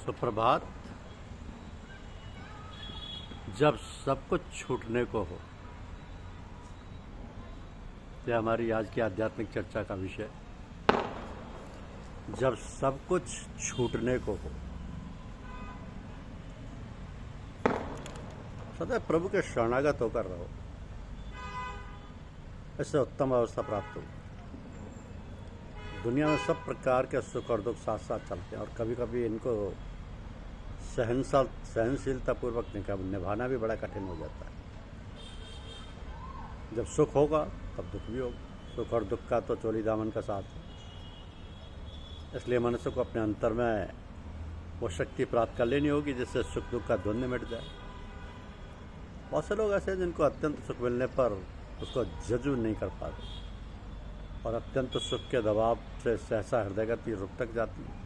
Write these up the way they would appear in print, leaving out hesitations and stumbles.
सुप्रभात। जब सब कुछ छूटने को हो, यह हमारी आज की आध्यात्मिक चर्चा का विषय। जब सब कुछ छूटने को हो, सदैव प्रभु के शरणागत होकर रहो, इससे उत्तम अवस्था प्राप्त होगी। दुनिया में सब प्रकार के सुख और दुख साथ साथ चलते हैं और कभी कभी इनको सहनशीलता पूर्वक निभाना भी बड़ा कठिन हो जाता है। जब सुख होगा तब दुख भी होगा। सुख और दुख का तो चोली दामन का साथ है। इसलिए मनुष्य को अपने अंतर में वो शक्ति प्राप्त कर लेनी होगी जिससे सुख दुख का द्वंद्व मिट जाए। बहुत से लोग ऐसे हैं जिनको अत्यंत सुख मिलने पर उसको जज्ब नहीं कर पाते और अत्यंत सुख के दबाव से सहसा हृदय गति रुक तक जाती है।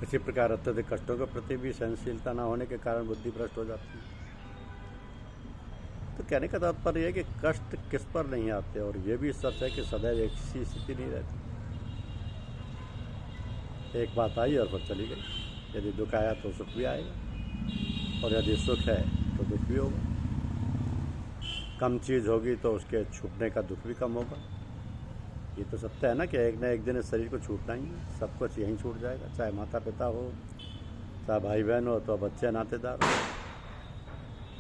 इसी प्रकार अत्यधिक कष्टों के प्रति भी सहनशीलता न होने के कारण बुद्धि भ्रष्ट हो जाती है। तो कहने का तात्पर्य है कि कष्ट किस पर नहीं आते, और ये भी सच है कि सदैव एक सी स्थिति नहीं रहती। एक बात आई और फिर चली गई। यदि दुख आया तो सुख भी आएगा, और यदि सुख है तो दुख भी होगा। कम चीज़ होगी तो उसके छूटने का दुख भी कम होगा। ये तो सत्य है ना कि एक न एक दिन इस शरीर को छूटना ही है। सब कुछ यहीं छूट जाएगा, चाहे माता पिता हो, चाहे भाई बहन हो, तो बच्चे नातेदार हो।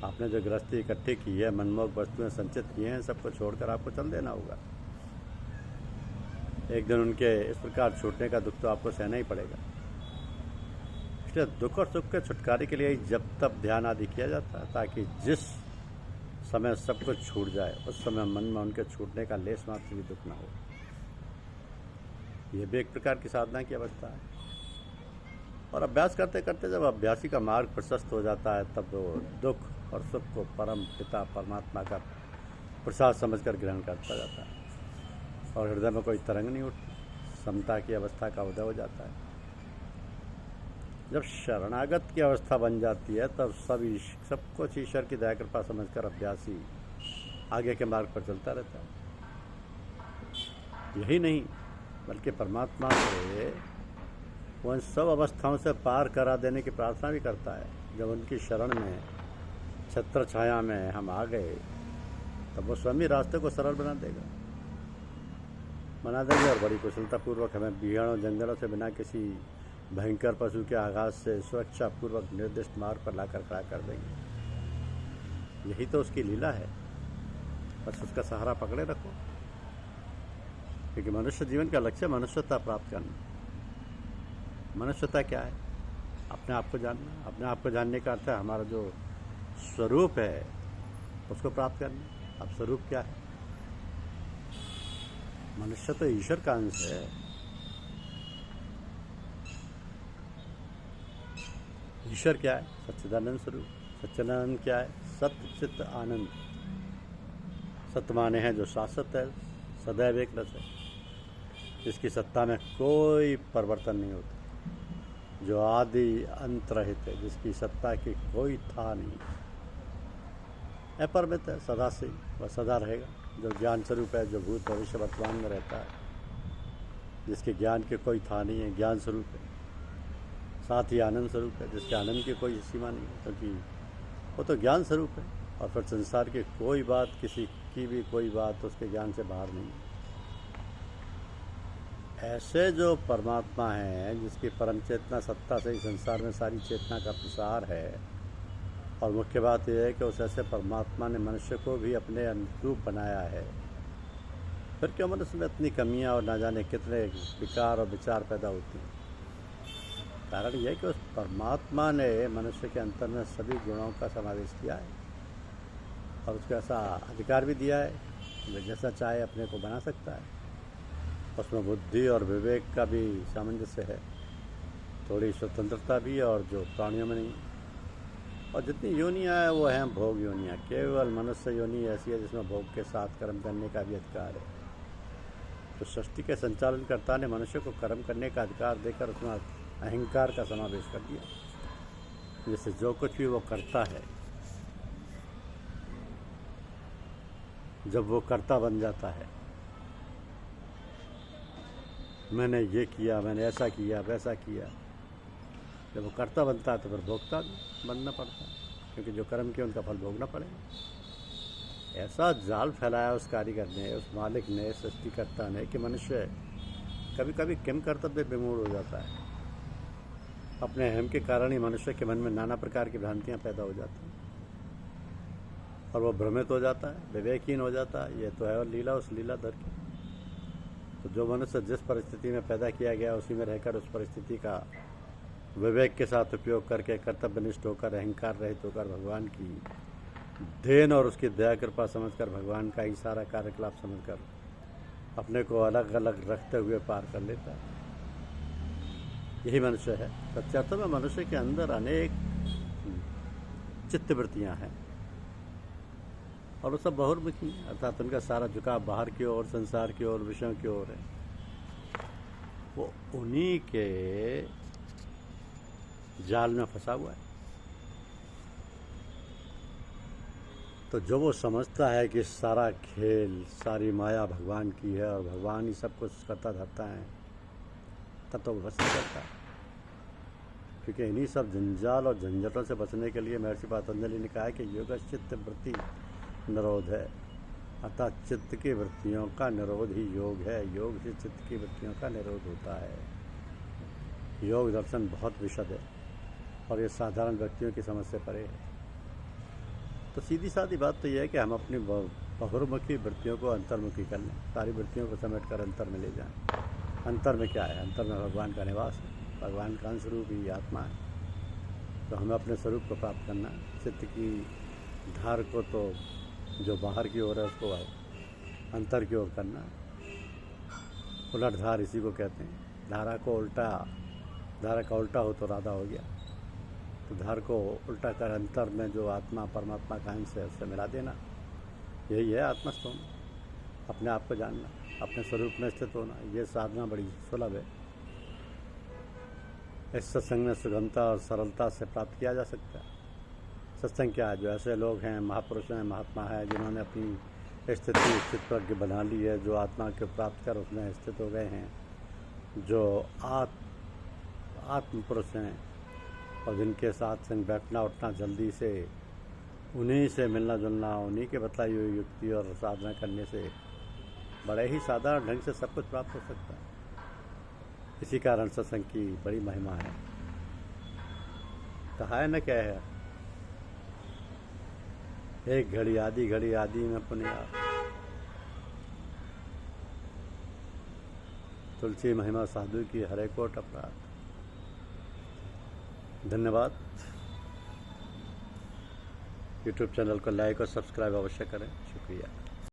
आपने जो गृहस्थी इकट्ठी की है, मनमोहक वस्तुएं संचित किए हैं, सबको छोड़कर आपको चल देना होगा। एक दिन उनके इस प्रकार छूटने का दुख तो आपको सहना ही पड़ेगा। इसलिए दुख और सुख के छुटकारे के लिए जब तब ध्यान आदि किया जाता है, ताकि जिस समय सब कुछ छूट जाए उस समय मन में उनके छूटने का लेस मात्र भी दुख न हो। यह भी एक प्रकार की साधना की अवस्था है। और अभ्यास करते करते जब अभ्यासी का मार्ग प्रशस्त हो जाता है, तब वो दुख और सुख को परम पिता परमात्मा का प्रसाद समझकर ग्रहण करता जाता है और हृदय में कोई तरंग नहीं उठती। समता की अवस्था का उदय हो जाता है। जब शरणागत की अवस्था बन जाती है, तब सब कुछ ईश्वर की दया कृपा समझकर अभ्यासी आगे के मार्ग पर चलता रहता है। यही नहीं बल्कि परमात्मा से वो इन सब अवस्थाओं से पार करा देने की प्रार्थना भी करता है। जब उनकी शरण में, छत्र छाया में हम आ गए, तब वो स्वयं ही रास्ते को सरल बना देंगे और बड़ी कुशलतापूर्वक हमें बिहाड़ों जंगलों से बिना किसी भयंकर पशु के आघात से सुरक्षा पूर्वक निर्दिष्ट मार्ग पर लाकर खड़ा कर देंगे। यही तो उसकी लीला है। बस उसका सहारा पकड़े रखो, क्योंकि मनुष्य जीवन का लक्ष्य मनुष्यता प्राप्त करना। मनुष्यता क्या है? अपने आप को जानना। अपने आप को जानने का अर्थ है हमारा जो स्वरूप है उसको प्राप्त करना। अब स्वरूप क्या है? मनुष्य तो ईश्वर का अंश है। ईश्वर क्या है? सच्चिदानंद स्वरूप। सच्चिदानंद क्या है? सत्य चित्त आनंद। सत्य माने हैं जो शाश्वत है, सदैव एक रस है, जिसकी सत्ता में कोई परिवर्तन नहीं होता, जो आदि अंत रहित है, जिसकी सत्ता की कोई था नहीं, अपरिमित है, सदा से वह सदा रहेगा, जो ज्ञान स्वरूप है, जो भूत भविष्य वर्तमान में रहता है, जिसके ज्ञान के कोई था नहीं है, ज्ञान स्वरूप है। साथ ही आनंद स्वरूप है, जिसके आनंद की कोई सीमा नहीं है, क्योंकि वो तो ज्ञान स्वरूप है। और फिर संसार की कोई बात, किसी की भी कोई बात उसके ज्ञान से बाहर नहीं है। ऐसे जो परमात्मा हैं, जिसकी परम चेतना सत्ता से ही संसार में सारी चेतना का प्रसार है, और मुख्य बात यह है कि उस ऐसे परमात्मा ने मनुष्य को भी अपने अनुरूप बनाया है, फिर क्यों मनुष्य में इतनी कमियां और ना जाने कितने विकार और विचार पैदा होती हैं? कारण यह है कि उस परमात्मा ने मनुष्य के अंतर में सभी गुणों का समावेश किया है और उसको ऐसा अधिकार भी दिया है कि जैसा चाहे अपने को बना सकता है। उसमें बुद्धि और विवेक का भी सामंजस्य है, थोड़ी स्वतंत्रता भी, और जो प्राणियों में नहीं। और जितनी योनियाँ हैं वो हैं भोग योनियाँ। केवल मनुष्य योनि ऐसी है जिसमें भोग के साथ कर्म करने का भी अधिकार है। तो सृष्टि के संचालनकर्ता ने मनुष्य को कर्म करने का अधिकार देकर उसमें अहंकार का समावेश कर दिया, जिससे जो कुछ भी वो करता है, जब वो कर्ता बन जाता है, मैंने ये किया, मैंने ऐसा किया, वैसा किया। जब वो करता बनता है तो फिर भोगता बनना पड़ता है, क्योंकि जो कर्म किया उनका फल भोगना पड़ेगा। ऐसा जाल फैलाया उस कारीगर ने, उस मालिक ने, सृष्टिकर्ता ने, कि मनुष्य कभी कभी किम कर्तव्य विमूढ़ हो जाता है। अपने अहम के कारण ही मनुष्य के मन में नाना प्रकार की भ्रांतियाँ पैदा हो जाती हैं और वो भ्रमित हो जाता है, विवेकहीन हो जाता है। ये तो है और लीला उस लीलाधर की। तो जो मनुष्य जिस परिस्थिति में पैदा किया गया उसी में रहकर उस परिस्थिति का विवेक के साथ उपयोग करके, कर्तव्यनिष्ठ होकर, अहंकार रहित होकर, भगवान की देन और उसकी दया कृपा समझकर, भगवान का ही सारा कार्यकलाप समझकर अपने को अलग अलग रखते हुए पार कर लेता है। यही मनुष्य है। सच्चे अर्थों में मनुष्य के अंदर अनेक चित्तवृत्तियाँ हैं और वो सब बहुर्मुखी हैं, अर्थात उनका सारा झुकाव बाहर की ओर, संसार की ओर, विषयों की ओर है। वो उन्हीं के जाल में फंसा हुआ है। तो जो वो समझता है कि सारा खेल, सारी माया भगवान की है और भगवान ही सब कुछ करता धरता है, तब तो वो बच नहीं करता। क्योंकि इन्हीं सब जंजाल और झंझटों से बचने के लिए महर्षि पतंजलि ने कहा है कि योगश्चित्त वृत्ति निरोध है, अर्थात चित्त की वृत्तियों का निरोध ही योग है। योग से चित्त की वृत्तियों का निरोध होता है। योग दर्शन बहुत विशद है और ये साधारण व्यक्तियों की समझ से परे है। तो सीधी सादी बात तो यह है कि हम अपनी बहुर्मुखी वृत्तियों को अंतर्मुखी कर लें, सारी वृत्तियों को समेट कर अंतर में ले जाएं। अंतर में क्या है? अंतर में भगवान का निवास है, भगवान का अंश रूप ही आत्मा है। तो हमें अपने स्वरूप को प्राप्त करना है। चित्त की धार को तो जो बाहर की ओर है उसको अंतर की ओर करना है। उलट धार इसी को कहते हैं। धारा का उल्टा हो तो राधा हो गया। तो धार को उल्टा कर अंतर में जो आत्मा परमात्मा का अंश है उससे मिला देना, यही है आत्मस्थ होना। अपने आप को जानना, अपने स्वरूप में स्थित होना, ये साधना बड़ी सुलभ है। इस सत्संग में सुगमता और सरलता से प्राप्त किया जा सकता है। सत्संग क्या है? जो ऐसे लोग हैं, महापुरुष हैं, महात्मा है, जिन्होंने अपनी स्थिति स्थित प्रज्ञ बना ली है, जो आत्मा के प्राप्त कर उसमें स्थित हो गए हैं, जो आत्म पुरुष हैं और जिनके साथ संग बैठना उठना जल्दी से, उन्हीं से मिलना जुलना, उन्हीं के बतलाई हुई युक्ति और साधना करने से बड़े ही साधारण ढंग से सब कुछ प्राप्त हो सकता है। इसी कारण सत्संग की बड़ी महिमा है। कहा है न क्या है, एक घड़ी आदि में पुण्य, तुलसी महिमा साधु की हरे कोट अपराध। धन्यवाद। यूट्यूब चैनल को लाइक और सब्सक्राइब अवश्य करें। शुक्रिया।